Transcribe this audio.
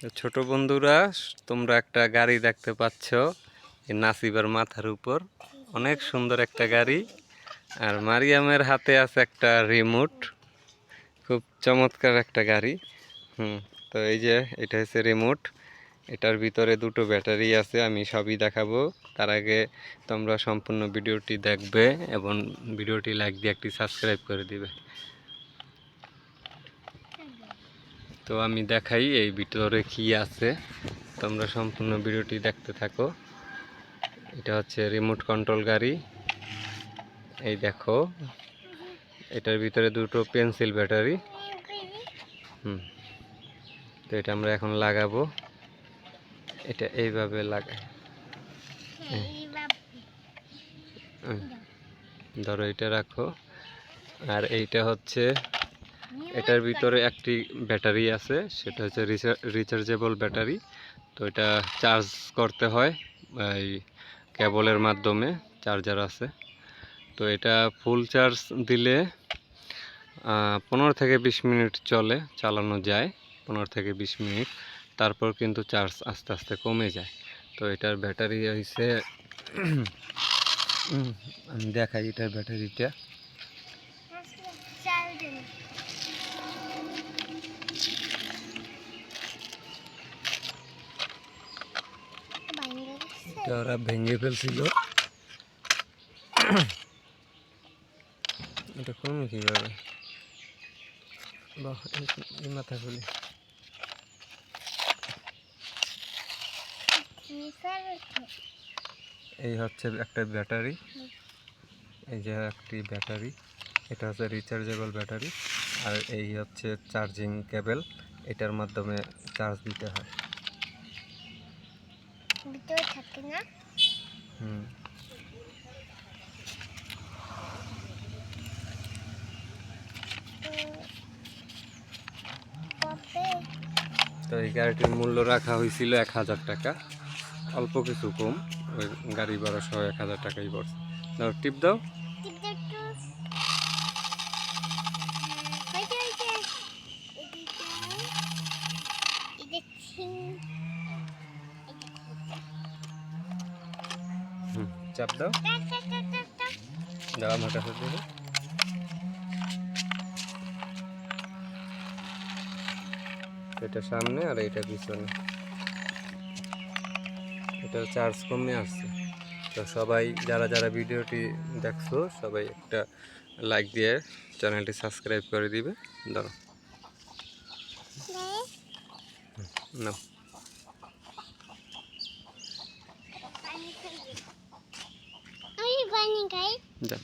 তো ছোট বন্ধুরা, তোমরা একটা গাড়ি দেখতে পাচ্ছ এই নাসিবার মাথার উপর। অনেক সুন্দর একটা গাড়ি। আর মারিয়ামের হাতে আছে একটা রিমোট। খুব চমৎকার একটা গাড়ি। তো এই যে এটা হচ্ছে রিমোট। এটার ভিতরে দুটো ব্যাটারি আছে, আমি সবই দেখাবো। তার আগে তোমরা সম্পূর্ণ ভিডিওটি দেখবে এবং ভিডিওটি লাইক দিয়ে একটি সাবস্ক্রাইব করে দিবে। তো আমি দেখাই এই ভিতরে কি আছে, তোমরা সম্পূর্ণ ভিডিওটি দেখতে থাকো। এটা হচ্ছে রিমোট কন্ট্রোল গাড়ি। এই দেখো, এটার ভিতরে দুটো পেন্সিল ব্যাটারি। তো এটা আমরা এখন লাগাবো। এটা এইভাবে লাগাই, ধরো এটা রাখো। আর এইটা হচ্ছে, এটার ভিতরে একটি ব্যাটারি আছে, সেটা হচ্ছে রিচার্জেবল ব্যাটারি। তো এটা চার্জ করতে হয় এই কেবলের মাধ্যমে, চার্জার আছে। তো এটা ফুল চার্জ দিলে 15 থেকে 20 মিনিট চালানো যায়, 15 থেকে 20 মিনিট। তারপর কিন্তু চার্জ আস্তে আস্তে কমে যায়। তো এটার ব্যাটারি হয়েছে, আমি দেখাই এটার ব্যাটারিটা। এটা ওরা ভেঙে ফেলছিল, এটা কমে কিভাবে? বাহ, এই মাথা খুলি। এই হচ্ছে একটা ব্যাটারি, এই যে একটি ব্যাটারি, এটা হচ্ছে রিচার্জেবল ব্যাটারি। আর এই হচ্ছে চার্জিং কেবল, এটার মাধ্যমে চার্জ দিতে হয়। ভিতরে থাকে না? তো এই গাড়িটির মূল্য রাখা হয়েছিল 1000 টাকা, অল্প কিছু কম, ওই গাড়ি ভাড়া সহ 1000 টাকাই পড়ছে। দাও, টিপ দাও। চাপ দাও, দাও আমার কাছে দেবো। এটা সামনে আর এটা পিছনে, এটা চার্জ কমে আসছে। তো সবাই যারা যারা ভিডিওটি দেখছো, সবাই একটা লাইক দিয়ে চ্যানেলটি সাবস্ক্রাইব করে দিবে। দাও, নাও। যা।